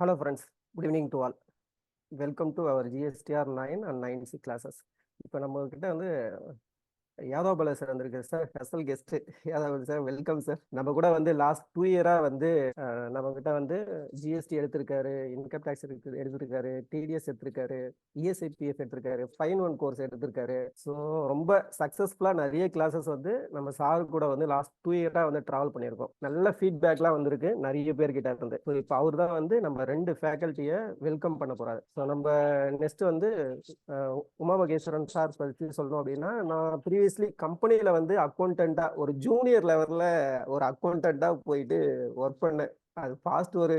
Hello friends, good evening to all. Welcome to our GSTR 9 and 9C classes. இப்போ நம்ம கிட்ட வந்து Yadav Bala sir வந்திருக்காரு sir, special guest. Yadav sir, welcome sir. நம்ம கூட வந்து லாஸ்ட் 2 இயரா வந்து நம்ம கிட்ட வந்து ஜிஎஸ்டி எடுத்திருக்காரு, இன்கம் டேக்ஸ் எடுத்திருக்காரு, டிடிஎஸ் எடுத்திருக்காரு, இஎஸ்ஐபிஎஃப் எடுத்திருக்காரு, ஃபைன் ஒன் கோர்ஸ் எடுத்திருக்காரு. ஸோ ரொம்ப சக்ஸஸ்ஃபுல்லாக நிறைய கிளாஸஸ் வந்து நம்ம சார் கூட வந்து லாஸ்ட் 2 இயரா வந்து ட்ராவல் பண்ணியிருக்கோம். நல்ல ஃபீட்பேக்லாம் வந்திருக்கு நிறைய பேர்கிட்ட இருந்து. ஸோ இப்போ அவர் தான் வந்து நம்ம 2 ஃபேக்கல்ட்டியை வெல்கம் பண்ண போறாரு. ஸோ நம்ம நெக்ஸ்ட் வந்து உமா மகேஸ்வரன் சார் பற்றி சொல்லணும் அப்படின்னா, நான் ப்ரீவியஸ்லி கம்பெனியில் வந்து அக்கௌண்டண்ட்டாக ஒரு ஜூனியர் லெவலில் ஒரு அக்கௌண்டண்ட்டாக போயிட்டு ஒர்க் பண்ணேன். அது பாஸ்ட் ஒரு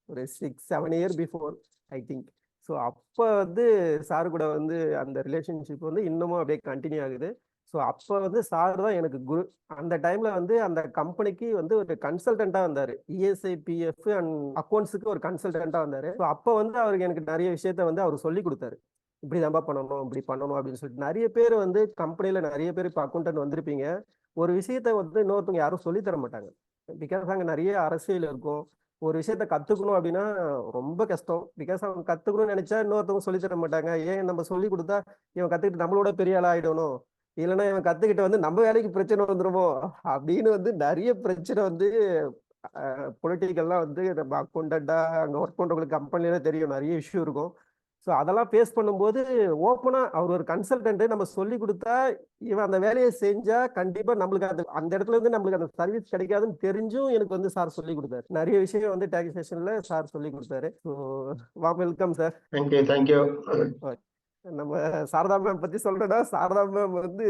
6-7 year before I think. So அப்போ வந்து சார் கூட வந்து அந்த ரிலேஷன்ஷிப் வந்து இன்னமும் அப்படியே கண்டினியூ ஆகுது. ஸோ அப்போ வந்து சார் தான் எனக்கு குரு. அந்த டைமில் வந்து அந்த கம்பெனிக்கு வந்து ஒரு கன்சல்டண்ட்டாக வந்தார். இஎஸ்ஐ பிஎஃப் அண்ட் அக்கௌண்ட்ஸுக்கு ஒரு கன்சல்டண்ட்டாக வந்தார். ஸோ அப்போ வந்து அவருக்கு எனக்கு நிறைய விஷயத்த வந்து அவர் சொல்லி கொடுத்தாரு. இப்படி தான்ப்பா பண்ணணும், இப்படி பண்ணணும் அப்படின்னு சொல்லிட்டு. நிறைய பேர் வந்து கம்பெனியில் நிறைய பேர் இப்போ அக்கௌண்டன்ட் வந்திருப்பீங்க. ஒரு விஷயத்த வந்து இன்னொருத்தவங்க யாரும் சொல்லி தர மாட்டாங்க. பிகாஸ் அங்கே நிறைய அரசியல் இருக்கும். ஒரு விஷயத்த கற்றுக்கணும் அப்படின்னா ரொம்ப கஷ்டம். பிகாஸ் அவங்க கற்றுக்கணும்னு நினைச்சா இன்னொருத்தவங்க சொல்லி தர மாட்டாங்க. ஏன் நம்ம சொல்லி கொடுத்தா இவன் கற்றுக்கிட்டு நம்மளோட பெரிய ஆள் ஆகிடணும், இல்லைன்னா இவன் கற்றுக்கிட்டு வந்து நம்ம வேலைக்கு பிரச்சனை வந்துடுமோ அப்படின்னு வந்து நிறைய பிரச்சனை வந்து பொலிட்டிக்கல்லாம் வந்து நம்ம அக்கௌண்டண்ட்டாக அங்கே ஒர்க் பண்ணுறவங்களுக்கு கம்பெனியில தெரியும், நிறைய இஷ்யூ இருக்கும். ஸோ அதெல்லாம் ஃபேஸ் பண்ணும்போது ஓப்பனாக அவர் ஒரு கன்சல்டன்ட்டு நம்ம சொல்லி கொடுத்தா இவன் அந்த வேலையை செஞ்சா கண்டிப்பாக நம்மளுக்கு அந்த இடத்துல இருந்து நம்மளுக்கு அந்த சர்வீஸ் கிடைக்காதுன்னு தெரிஞ்சும் எனக்கு வந்து சார் சொல்லி கொடுத்தாரு. நிறைய விஷயம் வந்து டாக்ஸேஷன்ல சார் சொல்லி கொடுத்தாரு. So welcome sir. தேங்க்யூ. நம்ம சாரதா மேம் பத்தி சொல்றேன்னா, சாரதா மேம் வந்து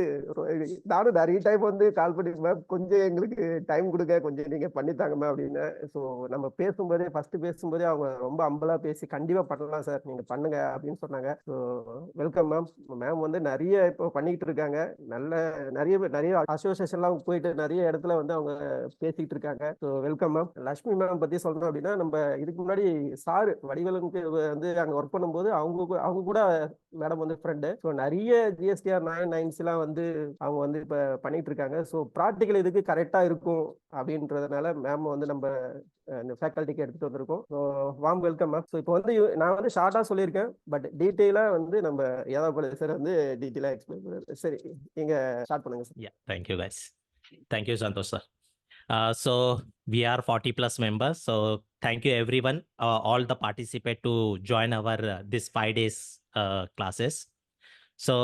நானும் நிறைய டைம் வந்து கால் பண்ணி, மேம் கொஞ்சம் எங்களுக்கு டைம் கொடுங்க, கொஞ்சம் நீங்க பண்ணித்தாங்க மேம் அப்படின்னு. ஸோ நம்ம பேசும்போதே ஃபர்ஸ்ட் பேசும்போதே அவங்க ரொம்ப அம்பலா பேசி கண்டிப்பா பண்ணலாம் சார், நீங்க பண்ணுங்க அப்படின்னு சொன்னாங்க. So welcome ma'am. மேம் வந்து நிறைய இப்போ பண்ணிக்கிட்டு இருக்காங்க. நிறைய அசோசியேஷன்லாம் போயிட்டு நிறைய இடத்துல வந்து அவங்க பேசிக்கிட்டு இருக்காங்க. So welcome ma'am. Lakshmi ma'am பத்தி சொல்லணும் அப்படின்னா, நம்ம இதுக்கு முன்னாடி சார் வடிவேலுக்கு வந்து அங்க ஒர்க் பண்ணும்போது அவங்க கூட மேடம் வந்து ஃப்ரெண்டு. ஸோ நிறைய ஜிஎஸ்டிஆர் 9-9 வந்து அவங்க வந்து இப்போ பண்ணிட்டு இருக்காங்க. ஸோ ப்ராக்டிக்கல் இதுக்கு கரெக்டாக இருக்கும் அப்படின்றதுனால மேம் வந்து நம்ம ஃபேக்கல்ட்டிக்கு எடுத்துட்டு வந்திருக்கோம். So warm welcome ma'am. So இப்போ வந்து நான் வந்து ஷார்ட்டாக சொல்லியிருக்கேன், பட் டீட்டெயிலாக வந்து நம்ம யாதவ் பாலா சார் வந்து டீட்டெயிலாக எக்ஸ்பிளைன் பண்ணுவார். சரி, நீங்கள் ஸ்டார்ட் பண்ணுங்க sir. Thank you guys. Thank you Santhosh sir. So we are 40 plus members. So thank you everyone, all the participate to join our this 5 days classes. So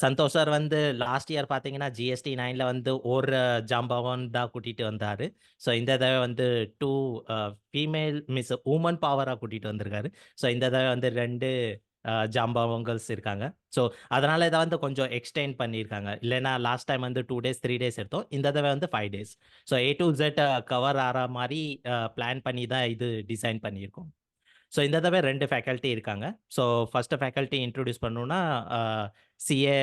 Santhosh sir வந்து லாஸ்ட் இயர் பார்த்தீங்கன்னா ஜிஎஸ்டி 9ல வந்து ஒரு ஜாம்பவன் தான் கூட்டிகிட்டு வந்தார். ஸோ இந்த தடவை வந்து 2 ஃபீமேல் உமன் பவராக கூட்டிகிட்டு வந்திருக்காரு. ஸோ இந்த தடவை வந்து 2 ஜாம்பவங்கள்ஸ் இருக்காங்க. ஸோ அதனால இதை வந்து கொஞ்சம் எக்ஸ்டெண்ட் பண்ணியிருக்காங்க. இல்லைன்னா லாஸ்ட் டைம் வந்து 2 days 3 days எடுத்தோம். இந்த தடவை வந்து 5 days. So A to Z cover ஆகிற மாதிரி பிளான் பண்ணி தான் இது டிசைன் பண்ணியிருக்கோம். ஸோ இந்த தடவை 2 ஃபேக்கல்ட்டி இருக்காங்க. ஸோ ஃபர்ஸ்ட் ஃபேக்கல்ட்டி இன்ட்ரடியூஸ் பண்ணணும்னா சிஏ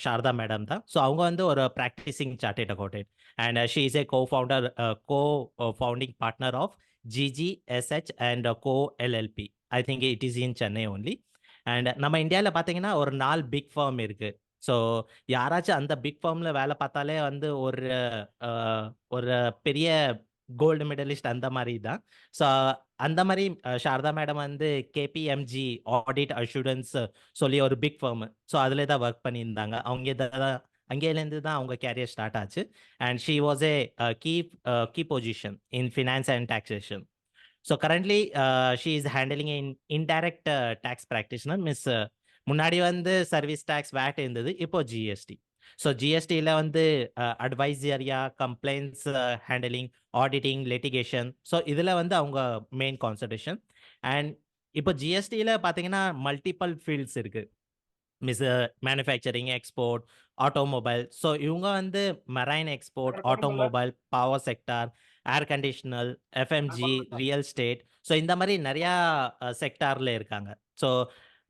சாரதா மேடம் தான். ஸோ அவங்க வந்து ஒரு practising chartered accountant and she is a co-founding partner of GGSH and co-LLP. I think it is in Chennai only. And நம்ம இந்தியாவில் பார்த்தீங்கன்னா ஒரு 4 பிக் ஃபார்ம் இருக்கு. ஸோ யாராச்சும் அந்த பிக் ஃபார்மில் வேலை பார்த்தாலே வந்து ஒரு பெரிய கோல்டு மெடலிஸ்ட் அந்த மாதிரி தான். ஸோ அந்த மாதிரி சாரதா மேடம் வந்து கேபிஎம்ஜி ஆடிட் அஷூரன்ஸ் சொல்லி ஒரு பிக் ஃபார்ம். ஸோ அதில் தான் ஒர்க் பண்ணியிருந்தாங்க. அங்கேருந்து தான் அவங்க கேரியர் ஸ்டார்ட் ஆச்சு. And she was a key position in finance and taxation. So currently she is handling in indirect tax practitioner. முன்னாடி வந்து சர்வீஸ் டேக்ஸ் வேட் இருந்தது, இப்போ ஜிஎஸ்டி. ஸோ ஜிஎஸ்டியில் வந்து அட்வைசரியா, complaints handling, auditing, litigation. So இதில் வந்து அவங்க மெயின் கான்சன்ட்ரேஷன். அண்ட் இப்போ ஜிஎஸ்டியில் பார்த்தீங்கன்னா மல்டிபிள் ஃபீல்ட்ஸ் இருக்குது. Manufacturing, export, automobile. ஸோ இவங்க வந்து marine export, automobile, power sector, air conditioner, FMG, real estate. So இந்த மாதிரி நிறையா செக்டாரில் இருக்காங்க. ஸோ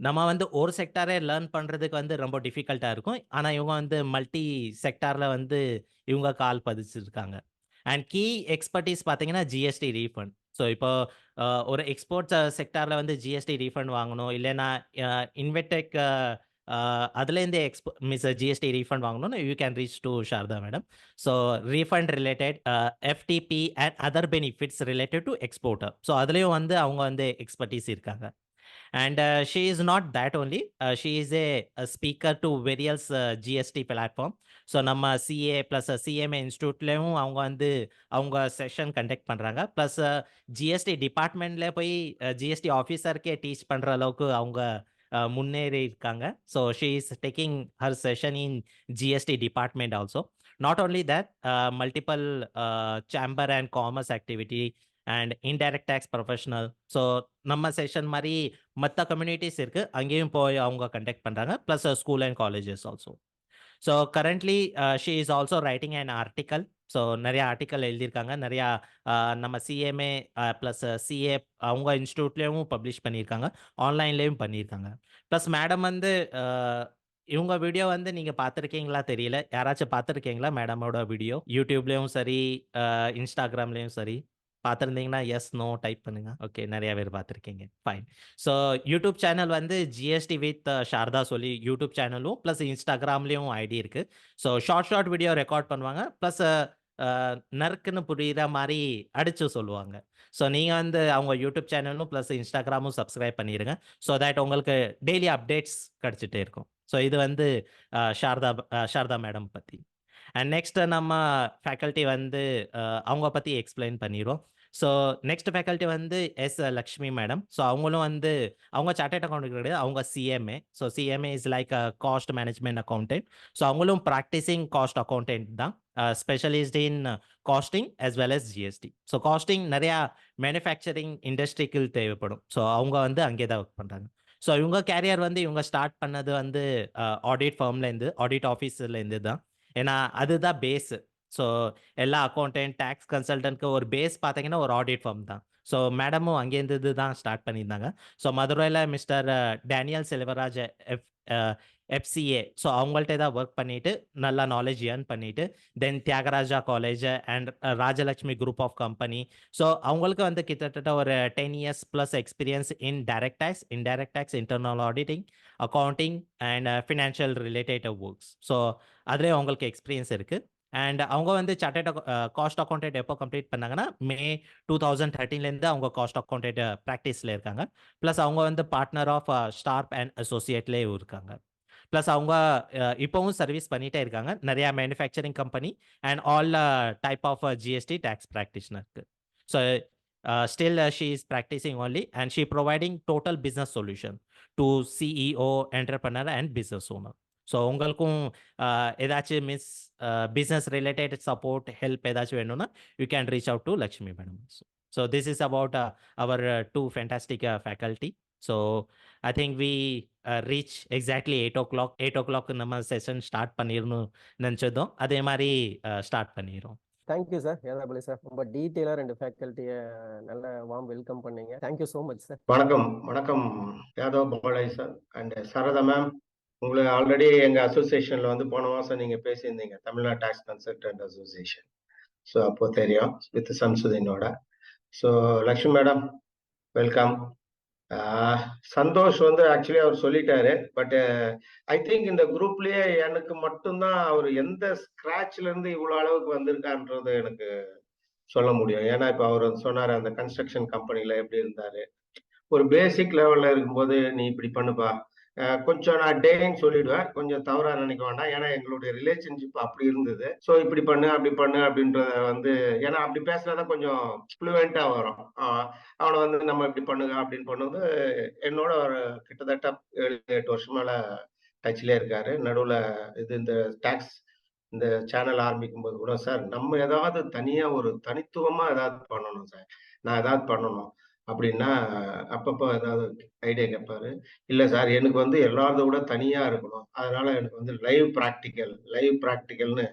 நம்ம வந்து ஒரு செக்டாரே லேர்ன் பண்ணுறதுக்கு வந்து ரொம்ப டிஃபிகல்ட்டாக இருக்கும். ஆனால் இவங்க வந்து மல்டி செக்டாரில் வந்து இவங்க கால் பதிச்சிருக்காங்க. அண்ட் கீ எக்ஸ்பர்டீஸ் பார்த்தீங்கன்னா ஜிஎஸ்டி ரீஃபண்ட். ஸோ இப்போ ஒரு எக்ஸ்போர்ட்ஸ் செக்டாரில் வந்து ஜிஎஸ்டி ரீஃபண்ட் வாங்கணும், இல்லைன்னா இன்வெடெக் அதுலேருந்து மிஸ் ஜிஎஸ்டி ரீஃபண்ட் வாங்கணும்னா you can reach to Sharada madam. So refund related FTP and other benefits related to exporter. So அதுலேயும் வந்து அவங்க வந்து எக்ஸ்பர்டீஸ் இருக்காங்க. And she is not that only. She is a speaker to various GST platform. So நம்ம CA plus CMA இன்ஸ்டியூட்லேயும் அவங்க வந்து அவங்க session conduct பண்ணுறாங்க. ப்ளஸ் ஜிஎஸ்டி டிபார்ட்மெண்ட்ல போய் ஜிஎஸ்டி ஆஃபீஸருக்கே டீச் பண்ணுற அளவுக்கு அவங்க முன்னேறி இருக்காங்க. So she is taking her session in GST department also. Not only that, multiple chamber and commerce activity and indirect tax professional. So நம்ம செஷன் மாதிரி மற்ற கம்யூனிட்டிஸ் இருக்குது, அங்கேயும் போய் அவங்க கண்டக்ட் பண்ணுறாங்க. Plus school and colleges also. So currently she is also writing an article. So நிறையா ஆர்டிக்கல் எழுதியிருக்காங்க. நிறையா நம்ம சிஎம்ஏ ப்ளஸ் சிஏ அவங்க இன்ஸ்டியூட்லேயும் பப்ளிஷ் பண்ணியிருக்காங்க, ஆன்லைன்லேயும் பண்ணியிருக்காங்க. ப்ளஸ் மேடம் வந்து இவங்க வீடியோ வந்து நீங்கள் பார்த்துருக்கீங்களா தெரியல, யாராச்சும் பார்த்துருக்கீங்களா மேடமோட வீடியோ? யூடியூப்லேயும் சரி, இன்ஸ்டாகிராம்லேயும் சரி. பார்த்துருந்தீங்கன்னா எஸ் நோ டைப் பண்ணுங்க. ஓகே, நிறைய பேர் பார்த்துருக்கீங்க. ஃபைன். ஸோ யூடியூப் சேனல் வந்து ஜிஎஸ்டி வித் சாரதா சொல்லி யூடியூப் சேனலும் ப்ளஸ் இன்ஸ்டாகிராம்லேயும் ஐடி இருக்குது. ஸோ ஷார்ட் வீடியோ ரெக்கார்ட் பண்ணுவாங்க, ப்ளஸ் நறுக்குன்னு புரியுற மாதிரி அடிச்சு சொல்லுவாங்க. ஸோ நீங்கள் வந்து அவங்க யூடியூப் சேனலும் ப்ளஸ் இன்ஸ்டாகிராமும் சப்ஸ்கிரைப் பண்ணிடுங்க. ஸோ தட் உங்களுக்கு டெய்லி அப்டேட்ஸ் கிடச்சிட்டே இருக்கும். ஸோ இது வந்து சாரதா மேடம் பற்றி. அண்ட் நெக்ஸ்ட் நம்ம ஃபேக்கல்ட்டி வந்து அவங்க பற்றி எக்ஸ்பிளைன் பண்ணிடுவோம். ஸோ நெக்ஸ்ட் ஃபேக்கல்ட்டி வந்து எஸ் லக்ஷ்மி மேடம். ஸோ அவங்களும் வந்து அவங்க சார்ட்டர்ட் அக்கௌண்ட் கிடையாது, அவங்க CMA. So CMA is like cost management accountant. So அவங்களும் ப்ராக்டிசிங் காஸ்ட் அக்கௌண்டன்ட் தான், specialist in costing as well as GST. So costing நிறையா மேனுஃபேக்சரிங் இண்டஸ்ட்ரிக்கு தேவைப்படும். ஸோ அவங்க வந்து அங்கே தான் ஒர்க் பண்ணுறாங்க. ஸோ இவங்க கேரியர் வந்து இவங்க ஸ்டார்ட் பண்ணது வந்து ஆடிட் ஃபார்ம்லேருந்து, ஆடிட் ஆஃபீஸ்லேருந்து தான். ஏன்னா அதுதான் பேஸு. ஸோ எல்லா அக்கௌண்டன்ட் டேக்ஸ் கன்சல்டன்ட்க்கு ஒரு பேஸ் பார்த்தீங்கன்னா ஒரு ஆடிட் ஃபார்ம் தான். ஸோ மேடமும் அங்கேருந்து தான் ஸ்டார்ட் பண்ணியிருந்தாங்க. ஸோ மதுரையில் mister Daniel Selvaraj FCA, so அவங்கள்ட்ட தான் ஒர்க் பண்ணிட்டு நல்லா நாலேஜ் ஏர்ன் பண்ணிட்டு then Thiagaraja college and Rajalakshmi group of company. So அவங்களுக்கு வந்து கிட்டத்தட்ட ஒரு 10 years plus experience in direct tax, indirect tax, internal auditing, accounting and financial related works. So அதுலேயும் அவங்களுக்கு எக்ஸ்பீரியன்ஸ் இருக்குது. அண்ட் அவங்க வந்து சார்ட்டர்ட் காஸ்ட் அக்கௌண்டன்ட் எப்போ கம்ப்ளீட் பண்ணாங்கன்னா May 2013 அவங்க காஸ்ட் அக்கௌண்டன்ட் ப்ராக்டிஸில் இருக்காங்க. ப்ளஸ் அவங்க வந்து பார்ட்னர் ஆஃப் ஸ்டார்ப் அண்ட் அசோசியேட்லேயே இருக்காங்க. ப்ளஸ் அவங்க இப்போவும் சர்வீஸ் பண்ணிகிட்டே இருக்காங்க நிறையா manufacturing company and all type of GST tax ப்ராக்டிஷனருக்கு. So still she is practicing only and she providing total business solution to CEO, entrepreneur and business owner. So உங்களுக்கும் ஏதாச்சும் பிஸ்னஸ் ரிலேட்டட் சப்போர்ட் ஹெல்ப் ஏதாச்சும் வேணும்னா you can reach out to Lakshmi madam. So this is about our 2 fantastic faculty. So I think we reach exactly 8 o'clock நம்ம session start பண்ணிடணும் நினச்சதும் அதே மாதிரி start பண்ணிடுறோம். Thank you sir யாதாபலி sir, ரொம்ப டீட்டெயிலாக 2 ஃபேக்கல்ட்டியை நல்ல வார்ம் வெல்கம் பண்ணீங்க. Thank you so much sir. வணக்கம் Yadav Balaji sir and Sharada ma'am. உங்களுக்கு ஆல்ரெடி எங்கள் அசோசியேஷனில் வந்து போன மாதம் நீங்கள் பேசியிருந்தீங்க, Tamil Nadu tax consultant association. So அப்போ தெரியும் வித் சம்சுதீனோட. So Lakshmi madam welcome. Santosh வந்து ஆக்சுவலி அவர் சொல்லிட்டாரு, பட் ஐ திங்க் இந்த குரூப்லயே எனக்கு மட்டும்தான் அவர் எந்த ஸ்கிராச்ல இருந்து இவ்வளவு அளவுக்கு வந்திருக்கான்றது எனக்கு சொல்ல முடியும். ஏன்னா இப்ப அவர் சொன்னாரு அந்த கன்ஸ்ட்ரக்ஷன் கம்பெனில எப்படி இருந்தாரு, ஒரு பேசிக் லெவல்ல இருக்கும்போது நீ இப்படி பண்ணுப்பா, கொஞ்சம் நான் டேன்னு சொல்லிடுவேன், கொஞ்சம் தவறா நினைக்க வேண்டாம், ஏன்னா எங்களுடைய ரிலேஷன்ஷிப் அப்படி இருந்தது. ஸோ இப்படி பண்ணு அப்படி பண்ணு அப்படின்றத வந்து, ஏன்னா அப்படி பேசுறதா கொஞ்சம் ஃப்ளூவெண்டா வரும். அவனை வந்து நம்ம இப்படி பண்ணுங்க அப்படின்னு பண்ணுவது என்னோட ஒரு கிட்டத்தட்ட 7-8 வருஷம் மேல டச்லேயே இருக்காரு. நடுவில் இந்த டாக்ஸ் இந்த சேனல் ஆரம்பிக்கும் போது கூட சார் நம்ம ஏதாவது தனியா ஒரு தனித்துவமா ஏதாவது பண்ணணும் சார், நான் ஏதாவது பண்ணணும் அப்படின்னா அப்பப்போ ஏதாவது ஐடியா கேட்பாரு. இல்லை சார் எனக்கு வந்து எல்லாரத விட தனியா இருக்கணும், அதனால எனக்கு வந்து லைவ் ப்ராக்டிக்கல்னு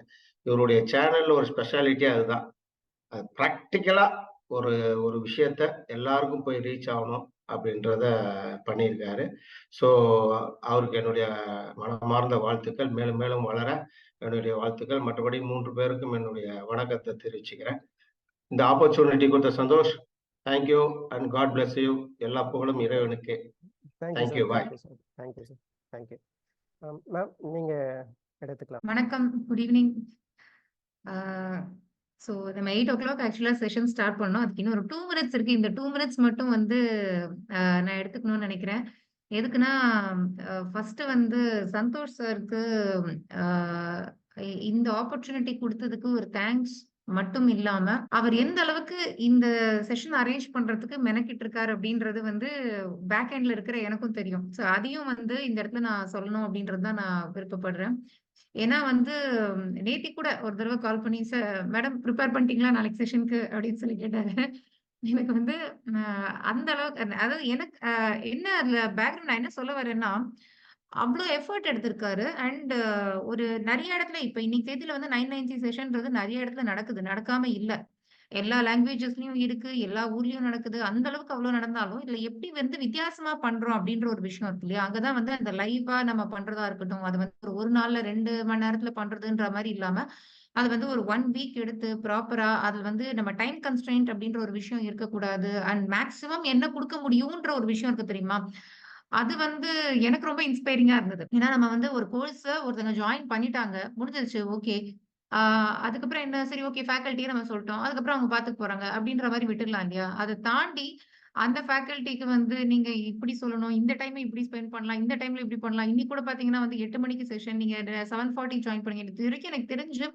இவருடைய சேனல்ல ஒரு ஸ்பெஷாலிட்டி அதுதான். ப்ராக்டிக்கலா ஒரு விஷயத்த எல்லாருக்கும் போய் ரீச் ஆகணும் அப்படின்றத பண்ணியிருக்காரு. ஸோ அவருக்கு என்னுடைய மனமார்ந்த வாழ்த்துக்கள், மேலும் மேலும் வளர என்னுடைய வாழ்த்துக்கள். மற்றபடி 3 பேருக்கும் என்னுடைய வணக்கத்தை தெரிவிச்சுக்கிறேன். இந்த ஆப்பர்ச்சுனிட்டி கொடுத்த Santosh, thank you and God bless you. எல்லா புகழும் இறைவனுக்கு. Thank you, bye. Thank you sir, thank you. Ma'am நீங்க எடுத்துக்கலாம். வணக்கம், குட் ஈவினிங். ஸோ நம்ம 8:00 ஆக்சுவலா செஷன் ஸ்டார்ட் பண்ணோம். அதுக்கு இன்னும் ஒரு 2 மினிட்ஸ் இருக்கு. இந்த 2 மினிட்ஸ் மட்டும் வந்து நான் எடுத்துக்கணும்னு நினைக்கிறேன். எதுக்குன்னா, ஃபர்ஸ்ட் வந்து சந்தோஷ் சாருக்கு இந்த ஆப்பர்ச்சுனிட்டி கொடுத்ததுக்கு ஒரு தேங்க்ஸ் மட்டும் இல்லாம, அவர் எந்த அளவுக்கு இந்த செஷன் அரேஞ்ச் பண்றதுக்கு மெனக்கிட்டு இருக்காரு அப்படின்றது வந்து பேக் எண்ட்ல இருக்கிற எனக்கும் தெரியும். ஸோ அதையும் வந்து இந்த இடத்துல நான் சொல்லணும் அப்படின்றது தான் நான் விருப்பப்படுறேன். ஏன்னா வந்து நேத்திக்கு கூட ஒரு தடவை கால் பண்ணி, "சார் மேடம் ப்ரிப்பேர் பண்ணிட்டீங்களா நாளைக்கு செஷனுக்கு?" அப்படின்னு சொல்லி கேட்டாரு. எனக்கு வந்து அந்த அளவுக்கு அதாவது எனக்கு என்ன அதுல பேக்ரவுண்ட் நான் என்ன சொல்ல வரேன்னா, அவ்ளோ எஃபோர்ட் எடுத்திருக்காரு. அண்ட் ஒரு நெறைய இடத்துல இப்ப இன்னைக்கு தேதியில வந்து 990 செஷன்றது நெறைய இடத்துல நடக்குது. நடக்காம இல்ல. எல்லா லாங்குவேஜஸ்லயும் இருக்கு. எல்லா ஊர்லயும் நடக்குது. அந்த அளவுக்கு அவ்ளோ நடந்தாலும், இதுல எப்படி வந்து வித்தியாசமா பண்றோம் அப்படின்ற ஒரு விஷயம் இருக்கு இல்லையா? அங்க தான் வந்து அந்த லைவா நம்ம பண்றதா இருக்கட்டும், அது வந்து ஒரு நாள்ல 2 மணி நேரத்துல பண்றதுன்ற மாரி இல்லாம, அது வந்து ஒரு 1 வீக் எடுத்து ப்ராப்பரா அது வந்து நம்ம டைம் கன்ஸ்ட்ரெயின்ட் அப்படின்ற ஒரு விஷயம் இருக்கக்கூடாது. அண்ட் மேக்ஸிமம் என்ன குடுக்க முடியும்ன்ற ஒரு விஷயம் இருக்கு தெரியுமா? அது வந்து எனக்கு ரொம்ப இன்ஸ்பைரிங்கா இருந்தது. ஏன்னா நம்ம வந்து ஒரு கோர்ஸ ஒருத்தங்க ஜாயின் பண்ணிட்டாங்க. முடிஞ்சிருச்சு ஓகே. ஆ அதுக்கப்புறம் என்ன சரி ஓகே ஃபேக்கல்டிய நம்ம சொல்ட்டோம். அதுக்கப்புறம் அவங்க பார்த்துக்க போறாங்க அப்படின்ற மாரி விட்டுடலாம் இல்லையா? அத தாண்டி அந்த ஃபேக்கல்டிக்கு வந்து நீங்க இப்படி சொல்லணும். இந்த டைம இப்படி ஸ்பெண்ட் பண்ணலாம். இந்த டைம்ல இப்படி பண்ணலாம். இன்னைக்கு கூட பார்த்தீங்கன்னா வந்து 8 மணிக்கு செஷன் நீங்க 7:40 ஜாயின் பண்ணீங்க. இதுவரைக்கும் எனக்கு தெரிஞ்சு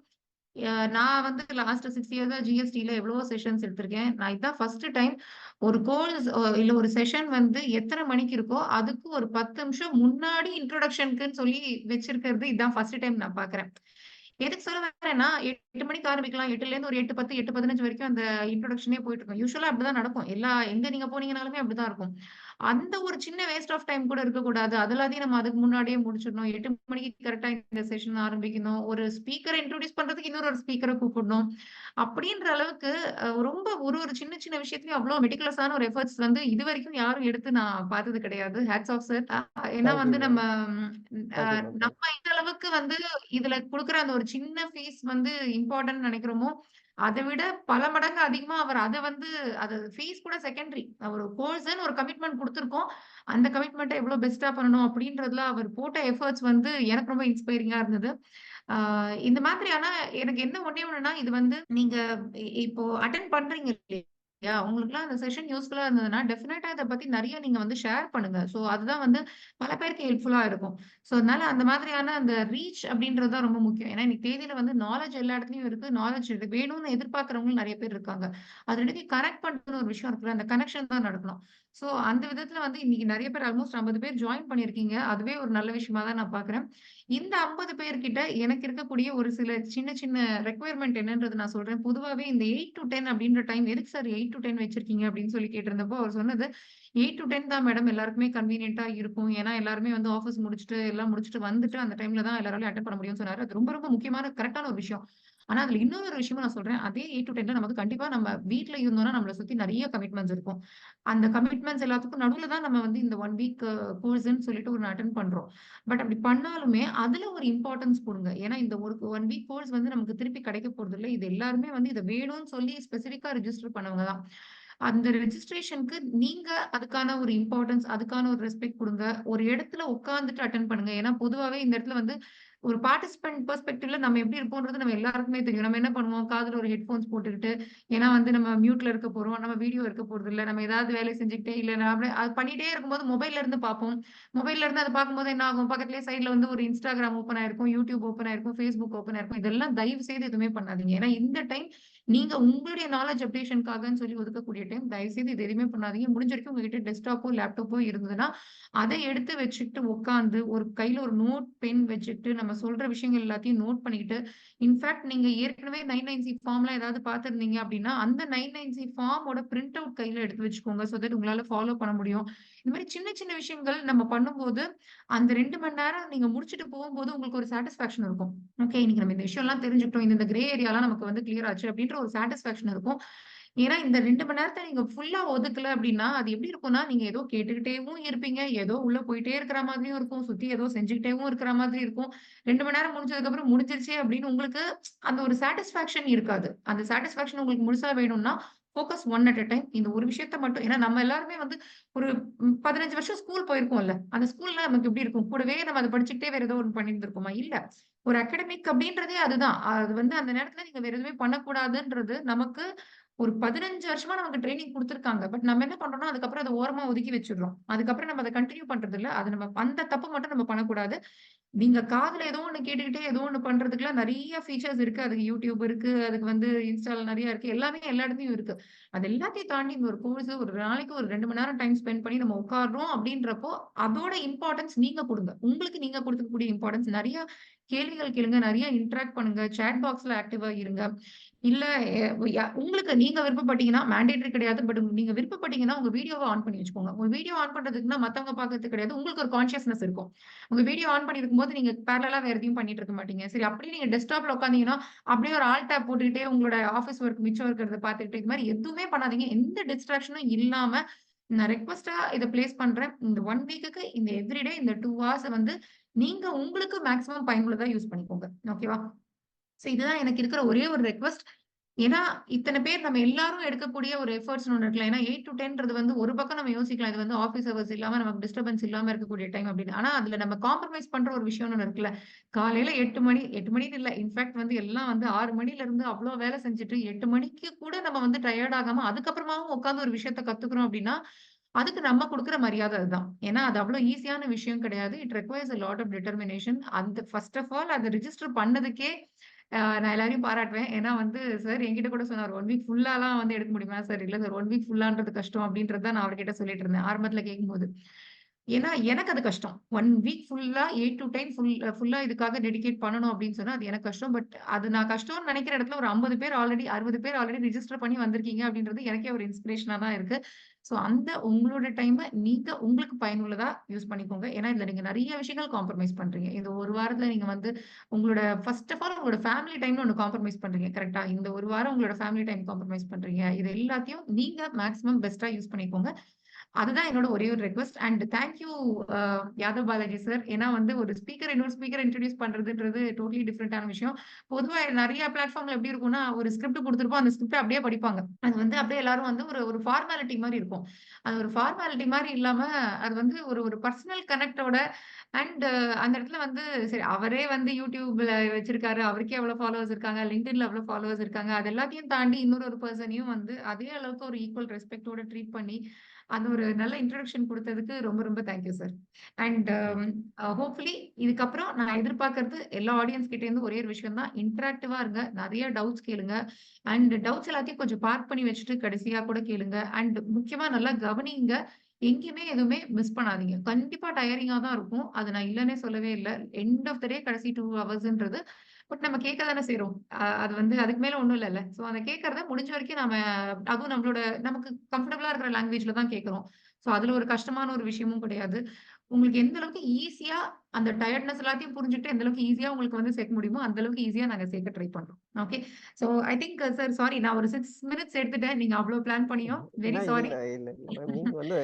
நான் வந்து லாஸ்ட் 6 இயர்ஸா ஜிஎஸ்டில எவ்வளவோ செஷன்ஸ் எடுத்திருக்கேன். நான் இதான் ஃபர்ஸ்ட் டைம் ஒரு கோர்ஸ் இல்ல ஒரு செஷன் வந்து எத்தன மணிக்கு இருக்கோ, அதுக்கு ஒரு 10 நிமிஷம் முன்னாடி இன்ட்ரோடக்ஷன்க்குன்னு சொல்லி வச்சிருக்கிறது இதான் ஃபர்ஸ்ட் டைம் நான் பார்க்குறேன். எதுக்கு சொல்ல வரேன்னா, 8 மணிக்கு ஆரம்பிக்கலாம். 8லேருந்து ஒரு 8:10, 8:15 வரைக்கும் அந்த இன்ட்ரோடக்ஷனே போயிட்டு இருக்கும். யூசுவலா அப்படிதான் நடக்கும். எங்க நீங்க போனீங்கனாலுமே அப்படிதான் இருக்கும். அந்த ஒரு சின்ன வேஸ்ட் ஆஃப் டைம் கூட இருக்கக்கூடாது. அது எல்லாத்தையும் நம்ம அதுக்கு முன்னாடியே முடிச்சிடணும். 8 மணிக்கு கரெக்ட்டா இந்த செஷன் ஆரம்பிக்கணும். ஒரு ஸ்பீக்கர இன்ட்ரோடியூஸ் பண்றதுக்கு இன்னொரு ஸ்பீக்கர கூப்பிடணும். அப்படின்ற அளவுக்கு ரொம்ப ஒரு ஒரு சின்ன சின்ன விஷயத்துலயும் அவ்ளோ மெட்டிகுலஸான ஒரு எஃபோர்ட்ஸ் வந்து இதுவரைக்கும் யாரும் எடுத்து நான் பார்த்தது கிடையாது. Hats off sir. ஏன்னா தேங்க் யூ வந்து மேம். நம்ம தேங்க் யூ மேம். நம்ம இந்த அளவுக்கு வந்து இதுல குடுக்குற அந்த ஒரு சின்ன ஃபீஸ் வந்து இம்பார்ட்டன்ட் நினைக்கிறோமோ, அத விட பல மடங்கு அதிகமா அவர் அத வந்து அது ஃபீஸ் கூட செகண்டரி. ஒரு கோர்ஸ்ன்னு ஒரு கமிட்மெண்ட் குடுத்துருக்கோம். அந்த கமிட்மெண்ட்ட எவ்ளோ பெஸ்ட்டா பண்ணணும் அப்படின்றதுல அவர் போட்ட எஃபோர்ட்ஸ் வந்து எனக்கு ரொம்ப இன்ஸ்பைரிங்கா இருந்தது. ஆ இந்த மாதிரி ஆனா எனக்கு என்ன ஒண்ணே ஒண்ணுன்னா, இது வந்து நீங்க இப்போ அட்டெண்ட் பண்றீங்க இல்லையா? உங்களுக்குலாம் அந்த செஷன் யூஸ்ஃபுல்லா இருந்ததுன்னா, டெஃபினட்டா இத பத்தி நெறைய நீங்க வந்து ஷேர் பண்ணுங்க. ஸோ அதுதான் வந்து பல பேருக்கு ஹெல்ப்ஃபுல்லா இருக்கும். ஸோ அதனால அந்த மாதிரியான அந்த ரீச் அப்படின்றது தான் ரொம்ப முக்கியம். ஏன்னா இன்னைக்கு தேதியில வந்து நாலேட்ஜ் எல்லா இடத்துலயும் இருக்கு. நாலேட்ஜ் இது வேணும்னு எதிர்பார்க்கிறவங்களும் நெறைய பேர் இருக்காங்க. அது 2த்தையும் கனெக்ட் பண்றதுன்னு ஒரு விஷயம் இருக்குல்ல. அந்த கனெக்ஷன் தான் நடக்கணும். ஸோ அந்த விதத்துல வந்து இன்னைக்கு நெறைய பேர் ஆல்மோஸ்ட் 50 பேர் ஜாயின் பண்ணியிருக்கீங்க. அதுவே ஒரு நல்ல விஷயமா தான் நான் பார்க்குறேன். இந்த 50 பேர்கிட்ட எனக்கு இருக்கக்கூடிய ஒரு சில சின்ன சின்ன ரெக்வயர்மென்ட் என்னன்றது நான் சொல்றேன். பொதுவாவே இந்த 8 டூ 10 அப்படின்ற டைம் எதுக்கு சார் 8 டூ 10 வச்சிருக்கீங்க அப்படின்னு சொல்லி கேட்டிருந்தப்போ, அவர் சொன்னது 8 டூ 10 தான் மேடம் எல்லாருக்குமே கன்வீனியன்ட்டா இருக்கும். ஏன்னா எல்லாருமே வந்து ஆஃபீஸ் முடிச்சுட்டு, எல்லாம் முடிச்சுட்டு வந்துட்டு அந்த டைம்ல தான் எல்லாராலயும் அட்டெண்ட் பண்ண முடியும்னு சொன்னாரு. அது ரொம்ப ரொம்ப முக்கியமான கரெக்ட்டான ஒரு விஷயம். ஆனா அதுல இன்னொரு விஷயமும் நான் சொல்றேன். அதே 8 டூ 10ல நமக்கு கண்டிப்பா நம்ம வீட்ல இருந்தோம்னா நம்மள சுத்தி நெறைய கமிட்மெண்ட்ஸ் இருக்கும். அந்த கமிட்மெண்ட்ஸ் எல்லாத்துக்கும் நடுவுல தான் நம்ம வந்து இந்த 1 வீக் கோர்ஸ்ன்னு சொல்லிட்டு ஒண்ணு அட்டெண்ட் பண்றோம். பட் அப்படி பண்ணாலுமே அதுல ஒரு இம்பார்ட்டன்ஸ் குடுங்க. ஏன்னா இந்த ஒரு 1 வீக் கோர்ஸ் வந்து நமக்கு திருப்பி கிடைக்க போறதில்ல. இது எல்லாருமே வந்து இத வேணும்னு சொல்லி ஸ்பெசிஃபிக்கா ரிஜிஸ்டர் பண்ணவங்க தான். அந்த ரெஜிஸ்ட்ரேஷனுக்கு நீங்க அதுக்கான ஒரு இம்பார்ட்டன்ஸ், அதுக்கான ஒரு ரெஸ்பெக்ட் குடுங்க. ஒரு இடத்துல உட்கார்ந்துட்டு அட்டெண்ட் பண்ணுங்க. ஏன்னா பொதுவாவே இந்த இடத்துல வந்து ஒரு பார்ட்டிசிபென்ட் பெர்ஸ்பெக்டிவ்ல நம்ம எப்படி இருப்போம்ன்றது நம்ம எல்லாருக்குமே தெரியும். நம்ம என்ன பண்ணுவோம், காதுல ஒரு ஹெட்போன்ஸ் போட்டுக்கிட்டு, ஏன்னா வந்து நம்ம மியூட்ல இருக்க போறோம். நம்ம வீடியோ இருக்க போறதில்ல. நம்ம ஏதாவது வேலை செஞ்சுக்கிட்டே இல்ல நான் அப்படியே அது பண்ணிட்டே இருக்கும்போது மொபைல்ல இருந்து பார்ப்போம். மொபைல்ல இருந்து அத பார்க்கும்போது என்ன ஆகும், பக்கத்திலேயே சைட்ல வந்து ஒரு Instagram ஓப்பன் ஆயிருக்கும், YouTube ஓப்பன் ஆயிருக்கும், Facebook ஓப்பன் ஆயிருக்கும். இதெல்லாம் தயவு செய்து எதுவுமே பண்ணாதீங்க. ஏன்னா இந்த டைம் நீங்க உங்களுடைய நாலேட்ஜ் அப்டேஷனுக்காகன்னு சொல்லி ஒதுக்கக்கூடிய டைம். தயவு செய்து இது எதுவுமே பண்ணாதீங்க. முடிஞ்ச வரைக்கும் உங்ககிட்ட டெஸ்க்டாப்போ, லேப்டாப்போ இருந்ததுன்னா, அதை எடுத்து வச்சுக்கிட்டு உட்கார்ந்து ஒரு கையில ஒரு நோட், பென் வச்சுக்கிட்டு நம்ம சொல்ற விஷயங்கள் எல்லாத்தையும் நோட் பண்ணிக்கிட்டு, இன்ஃபாக்ட் நீங்க ஏற்கனவே 990 ஃபார்ம்லாம் ஏதாவது பார்த்திருந்தீங்க அப்படின்னா, அந்த 990 ஃபார்மோட பிரிண்ட் அவுட் கையில எடுத்து வச்சுக்கோங்க. சோ தட் உங்களால ஃபாலோ பண்ண முடியும். இந்த மாரி சின்ன சின்ன விஷயங்கள் நம்ம பண்ணும்போது, அந்த 2 மணி நேரம் நீங்க முடிச்சுட்டு போகும்போது உங்களுக்கு ஒரு சாட்டிஸ்ஃபாக்ஷன் இருக்கும். ஓகே இன்னைக்கு நம்ம இந்த விஷயம்லாம் தெரிஞ்சுக்கிட்டோம். இந்த கிரே ஏரியாலாம் நமக்கு வந்து கிளியர் ஆச்சு அப்படின்ற ஒரு சாட்டிஸ்ஃபாக்ஷன் இருக்கும். ஏன்னா இந்த 2 மணி நேரத்த நீங்க ஃபுல்லா ஒதுக்கல அப்படின்னா, அது எப்படி இருக்கும்னா, நீங்க ஏதோ கேட்டுக்கிட்டேவும் இருப்பீங்க. ஏதோ உள்ள போயிட்டே இருக்கிற மாதிரியும் இருக்கும். சுத்தி ஏதோ செஞ்சுக்கிட்டேவும் இருக்கிற மாதிரி இருக்கும். 2 மணி நேரம் முடிஞ்சதுக்கப்புறம் முடிஞ்சிருச்சே அப்படின்னு உங்களுக்கு அந்த ஒரு சாட்டிஸ்ஃபாக்ஷன் இருக்காது. அந்த சாட்டிஸ்ஃபாக்ஷன் உங்களுக்கு முழுசா வேணும்னா, focus one at a time. இந்த ஒரு விஷயத்த மட்டும் ஏன்னா நம்ம எல்லாருமே வந்து ஒரு 15 வருஷம் ஸ்கூல் போயிருக்கோம்ல. அந்த ஸ்கூல்ல நமக்கு எப்படி இருக்கும்? கூடவே நம்ம அத படிச்சுக்கிட்டே வேற ஏதோ ஒண்ணு பண்ணிட்டு இருக்கோமா? இல்ல. ஒரு அகாடமிக் அப்படின்றதே அதுதான். அது வந்து அந்த நேரத்துல நீங்க வேற எதுவுமே பண்ணக்கூடாதுன்றது நமக்கு ஒரு 15 வருஷமா நமக்கு ட்ரெய்னிங் குடுத்துருக்காங்க. பட் நம்ம என்ன பண்றோம்னா, அதுக்கப்புறம் அத ஓரமா ஒதுக்கி வச்சுடுறோம். அதுக்கப்புறம் நம்ம அத கன்டின்யூ பண்றது இல்ல. அது நம்ம அந்த தப்பு மட்டும் நம்ம பண்ணக்கூடாது. நீங்க காதுல ஏதோ ஒண்ணு கேட்டுக்கிட்டே ஏதோ ஒண்ணு பண்றதுக்குலாம் நெறைய ஃபீச்சர்ஸ் இருக்கு. அதுக்கு YouTube இருக்கு. அதுக்கு வந்து Instaல நெறைய இருக்கு. எல்லாமே எல்லா இடத்துலயும் இருக்கு. அது எல்லாத்தையும் தாண்டி இந்த ஒரு கோர்ஸ் ஒரு நாளைக்கு ஒரு 2 மணி நேரம் டைம் ஸ்பெண்ட் பண்ணி நம்ம உட்கார்றோம் அப்படின்றப்போ, அதோட இம்பார்ட்டன்ஸ் நீங்க குடுங்க. உங்களுக்கு நீங்க குடுக்கக்கூடிய இம்பார்ட்டன்ஸ் நெறைய கேள்விகள் கேளுங்க. நெறைய இன்டராக்ட் பண்ணுங்க. சாட் பாக்ஸ்ல ஆக்டிவா இருங்க. இல்ல உங்களுக்கு நீங்க விருப்பப்பட்டீங்கன்னா மேண்டேட்டரி கிடையாது. பட் நீங்க விருப்பப்பட்டீங்கன்னா உங்க வீடியோவ ஆன் பண்ணி வச்சுக்கோங்க. உங்க வீடியோ ஆன் பண்றதுக்குன்னா மத்தவங்க பார்க்கறது கிடையாது. உங்களுக்கு ஒரு கான்ஷியஸ்னஸ் இருக்கும். உங்க வீடியோ ஆன் பண்ணியிருக்கும்போது நீங்க பேரலலா வேற எதையும் பண்ணிட்டு இருக்க மாட்டீங்க. சரி அப்படியே நீங்க டெஸ்க்டாப்ல உட்கார்ந்தீங்கன்னா, அப்படியே ஒரு ஆல் டேப் போட்டுக்கிட்டே உங்களோட ஆஃபீஸ் ஒர்க் மிச்சம் இருக்கிறத பார்த்துக்கிட்டு இது மாரி எதுவுமே பண்ணாதீங்க. எந்த டிஸ்ட்ராக்ஷனும் இல்லாம நான் ரெக்வெஸ்ட்டா இத பிளேஸ் பண்றேன். இந்த 1 வீக்குக்கு இந்த எவ்ரிடே இந்த 2 ஹார்ஸ் வந்து நீங்க உங்களுக்கு மேக்ஸிமம் பயனுள்ளதா யூஸ் பண்ணிக்கோங்க. ஓகேவா? சோ இதுதான் எனக்கு இருக்கிற ஒரே ஒரு ரெக்வெஸ்ட். ஏன்னா, இத்தன பேர் நம்ம எல்லாரும் எடுக்கக்கூடிய ஒரு எஃபோர்ட்ஸ்ன்னு ஒண்ணு இருக்குல்ல. ஏன்னா 8 டூ 10ன்றது வந்து ஒரு பக்கம் நம்ம யோசிக்கலாம். இது வந்து ஆஃபீஸ் ஹவர்ஸ் இல்லாம நமக்கு டிஸ்டர்பன்ஸ் இல்லாம இருக்கக்கூடிய டைம் அப்படின்னு. ஆனா, அதுல நம்ம காம்ப்ரமைஸ் பண்ற ஒரு விஷயம்னு ஒண்ணு இருக்குல்ல. காலையில 8 மணி 8 மணின்னு இல்ல. இன்ஃபாக்ட் வந்து எல்லாம் வந்து 6 மணில இருந்து அவ்ளோ வேலை செஞ்சுட்டு 8 மணிக்கு கூட நம்ம வந்து டயர்ட் ஆகாம அதுக்கப்புறமாவும் உட்கார்ந்து ஒரு விஷயத்த கத்துக்கிறோம் அப்படின்னா, அதுக்கு நம்ம குடுக்குற மரியாதை அதுதான். ஏன்னா, அது அவ்ளோ ஈஸியான விஷயம் கிடையாது. It requires a lot of determination. அந்த ஃபர்ஸ்ட் ஆஃப் ஆல் அத ரிஜிஸ்டர் பண்ணதுக்கே நான் எல்லாரையும் பாராட்டுவேன். ஏன்னா வந்து சார் என்கிட்ட கூட சொன்னாரு. 1 வீக் ஃபுல்லாலாம் வந்து எடுக்க முடியுமா சார்? இல்ல சார் 1 வீக் ஃபுல்லான்றது கஷ்டம் அப்டின்றது தான் நான் அவர்கிட்ட சொல்லிட்டு இருந்தேன். ஆரம்பத்துல கேட்கும்போது. ஏன்னா எனக்கு அது கஷ்டம். 1 வீக் ஃபுல்லா 8 டூ 10 ஃபுல்லா இதுக்காக டெடிகேட் பண்ணணும் அப்டின்னு சொன்னா, அது எனக்கு கஷ்டம். பட் அது நான் கஷ்டம்னு நெனைக்கிற இடத்துல ஒரு 50 பேர் ஆல்ரெடி 60 பேர் ஆல்ரெடி ரிஜிஸ்டர் பண்ணி வந்திருக்கீங்க அப்டின்றது எனக்கே ஒரு இன்ஸ்பிரேஷனா தான் இருக்கு. சோ அந்த உங்களோட டைம நீங்க உங்களுக்கு பயனுள்ளதா யூஸ் பண்ணிக்கோங்க. ஏன்னா இதுல நீங்க நெறைய விஷயங்கள் காம்ப்ரமைஸ் பண்றீங்க. இந்த ஒரு வாரத்துல நீங்க வந்து உங்களோட ஃபர்ஸ்ட் ஆஃப் ஆல் உங்களோட ஃபேமிலி டைம்னு ஒண்ணு காம்ப்ரமைஸ் பண்றீங்க. கரெக்ட்டா? இந்த ஒரு வாரம் உங்களோட ஃபேமிலி டைம் காம்ப்ரமைஸ் பண்றீங்க. இது எல்லாத்தையும் நீங்க மேக்ஸிமம் பெஸ்ட்டா யூஸ் பண்ணிக்கோங்க. அதுதான் என்னோட ஒரே ஒரு request. And thank you Yadav Balaji sir. ஏன்னா வந்து ஒரு ஸ்பீக்கர் இன்னொரு ஸ்பீக்கர் இன்ட்ரோடியூஸ் பண்றதுன்றது டோட்டலி டிஃபரெண்டான விஷயம். பொதுவா நெறைய பிளாட்ஃபார்ம்ல எப்படி இருக்கும்னா, ஒரு ஸ்கிரிப்ட் குடுத்திருப்போம். அந்த ஸ்கிரிப்ட்ட அப்படியே படிப்பாங்க. அது வந்து அப்படியே எல்லாரும் வந்து ஒரு ஒரு ஃபார்மாலிட்டி மாரி இருக்கும். அது ஒரு ஃபார்மாலிட்டி மாரி இல்லாம, அது வந்து ஒரு ஒரு பெர்சனல் கனெக்ட்டோட அண்ட் அந்த இடத்துல வந்து சரி அவரே வந்து YouTubeல வச்சிருக்காரு. அவருக்கே எவ்வளோ ஃபாலோவர்ஸ் இருக்காங்க. LinkedInல எவ்வளோ ஃபாலோவர்ஸ் இருக்காங்க. அது எல்லாத்தையும் தாண்டி இன்னொரு ஒரு பெர்சனையும் வந்து அதே அளவுக்கு ஒரு ஈக்குவல் ரெஸ்பெக்ட்டோட ட்ரீட் பண்ணி, அந்த ஒரு நல்ல இன்ட்ரோடக்ஷன் குடுத்ததுக்கு ரொம்ப ரொம்ப thank you sir. And hopefully இதுக்கப்புறம் நான் எதிர்பார்க்கிறது எல்லா ஆடியன்ஸ் கிட்ட இருந்து ஒரே ஒரு விஷயம் தான். இன்டராக்டிவா இருங்க. நெறைய டவுட்ஸ் கேளுங்க. அண்ட் டவுட்ஸ் எல்லாத்தையும் கொஞ்சம் பார்க் பண்ணி வச்சுட்டு கடைசியா கூட கேளுங்க. அண்ட் முக்கியமா நல்லா கவனிங்க. எங்கேயுமே எதுவுமே மிஸ் பண்ணாதீங்க. கண்டிப்பா டயரிங்கா தான் இருக்கும். அது நான் இல்லன்னே சொல்லவே இல்ல. எண்ட் ஆஃப் த டே கடைசி 2 ஹவர்ஸ்ன்றது பட் நம்ம கேட்க தானே செய்றோம். அது வந்து அதுக்கு மேல ஒண்ணும் இல்லல்ல. சோ அத கேட்கறத முடிஞ்ச வரைக்கும் நாம அதுவும் நம்மளோட நமக்கு கம்ஃபர்டபுளா இருக்கிற லாங்குவேஜ்ல தான் கேட்கிறோம். சோ அதுல ஒரு கஷ்டமான ஒரு விஷயமும் கிடையாது. உங்களுக்கு எந்த அளவுக்கு ஈஸியா அந்த டயர்ட்னஸ் எல்லாத்தையும் புரிஞ்சுட்டு எந்த அளவுக்கு ஈஸியா உங்களுக்கு வந்து சேர்க்க முடியுமோ, அந்த அளவுக்கு ஈஸியா நாங்க சேர்க்க ட்ரை பண்றோம். Okay. So I think sir sorry நான் ஒரு 6 மினிட்ஸ் எடுத்துட்டேன். நீங்க அவ்ளோ பிளான் பண்ணியும். Very sorry. இல்ல மேம். நீங்க வந்து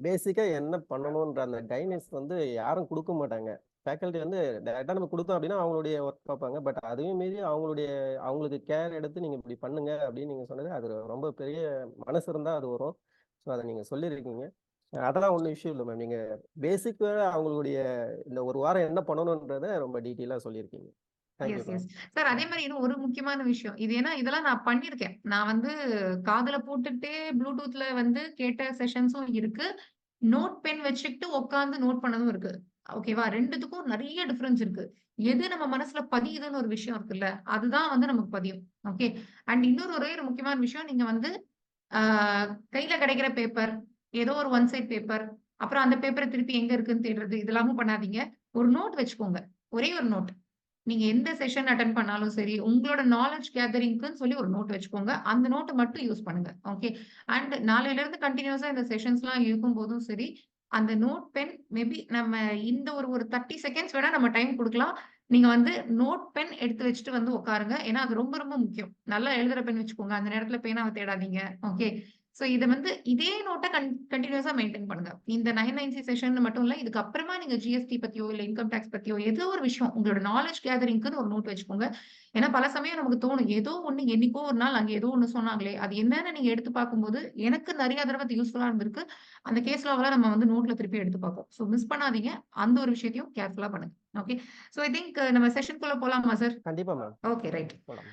பேசிக்கா என்ன பண்ணணும்ன்ற அந்த கைடன்ஸ் வந்து யாரும் கொடுக்க மாட்டாங்க. ஃபேக்கல்டி வந்து டைரக்டா நம்ம கொடுத்தோம் அப்படின்னா அவங்களுடைய ஒர்க் பார்ப்பாங்க. பட் அதுவே மீறி அவங்களுக்கு கேர் எடுத்து நீங்க இப்படி பண்ணுங்க அப்படின்னு நீங்க சொன்னது அது ரொம்ப பெரிய மனசு இருந்தா அது வரும். ஸோ அதை நீங்க சொல்லியிருக்கீங்க. அதெல்லாம் ஒன்றும் இஷ்யூ இல்லை மேம். நீங்க பேசிக்கா அவங்களுடைய இந்த ஒரு வாரம் என்ன பண்ணணுன்றத ரொம்ப டீட்டெயிலாக சொல்லியிருக்கீங்க. Thank you yes, ma'am. Yes. Sir அதே மாரி இன்னும் ஒரு முக்கியமான விஷயம். இது ஏன்னா இதெல்லாம் நான் பண்ணியிருக்கேன். நான் வந்து காதுல போட்டுக்கிட்டே ப்ளூடூத்ல வந்து கேட்ட செஷன்ஸும் இருக்கு. நோட் பென் வச்சுக்கிட்டு உட்கார்ந்து நோட் பண்ணதும் இருக்கு. ஓகேவா? 2த்துக்கும் நெறைய டிஃபரன்ஸ் இருக்கு. எது நம்ம மனசுல பதியுதுன்னு ஒரு விஷயம் இருக்குல்ல, அதுதான் வந்து நமக்கு பதியும். ஓகே. அண்ட் இன்னொரு ஒரே ஒரு முக்கியமான விஷயம். நீங்க வந்து ஆ கையில கிடைக்கிற பேப்பர், ஏதோ ஒரு ஒன் சைட் பேப்பர், அப்புறம் அந்த பேப்பர திருப்பி எங்க இருக்குன்னு தேடுறது, இதெல்லாமும் பண்ணாதீங்க. ஒரு நோட் வச்சுக்கோங்க. ஒரே ஒரு நோட். நீங்க எந்த செஷன் அட்டெண்ட் பண்ணாலும் சரி, உங்களோட நாலெட்ஜ் கேதரிங்க்குன்னு சொல்லி ஒரு நோட் வச்சுக்கோங்க. அந்த நோட்ட மட்டும் யூஸ் பண்ணுங்க. ஓகே. அண்ட் நாளையிலிருந்து கன்டினியூஸா இந்த செஷன்ஸ்லாம் இருக்கும்போதும் சரி, அந்த நோட் பென் மேபி நம்ம இந்த ஒரு ஒரு 30 செகண்ட்ஸ் வேணா நம்ம டைம் குடுக்கலாம். நீங்க வந்து நோட் பென் எடுத்து வச்சுட்டு வந்து உட்காருங்க. ஏன்னா, அது ரொம்ப ரொம்ப முக்கியம். நல்லா எழுதுற பென் வச்சுக்கோங்க. அந்த நேரத்துல பேனாவ தேடாதீங்க. ஓகே. சோ இத வந்து இதே நோட்ட கண்டினியூஸா மெயின்டைன் பண்ணுங்க. இந்த 990 செஷன் மட்டும் இல்ல. இதுக்கு அப்புறமா நீங்க ஜிஎஸ்டி பத்தியோ, இல்ல இன்கம் டாக்ஸ் பத்தியோ ஏதோ ஒரு விஷயம் உங்களோட நாலேட்ஜ் கேதரிங்க்குன்னு ஒரு நோட் வச்சுக்கோங்க. ஏன்னா பல சமயம் நமக்கு தோணும், ஏதோ ஒண்ணு என்னைக்கோ ஒரு நாள் அங்க ஏதோ ஒண்ணு சொன்னாங்களே, அது என்னன்னு நீங்க எடுத்து பார்க்கும்போது, எனக்கு நிறைய தடவை அது யூஸ்ஃபுல்லா இருந்திருக்கு. அந்த கேஸ் லாவெல்லாம் நம்ம வந்து நோட்ல திருப்பி எடுத்து பார்ப்போம். சோ மிஸ் பண்ணாதீங்க. அந்த ஒரு விஷயத்தையும் கேர்ஃபுல்லா பண்ணுங்க. ஓகே. சோ ஐ திங்க் நம்ம செஷனுக்குள்ள போலாமா சார்? கண்டிப்பா மேம் ஓகே, ரைட். போலாம்.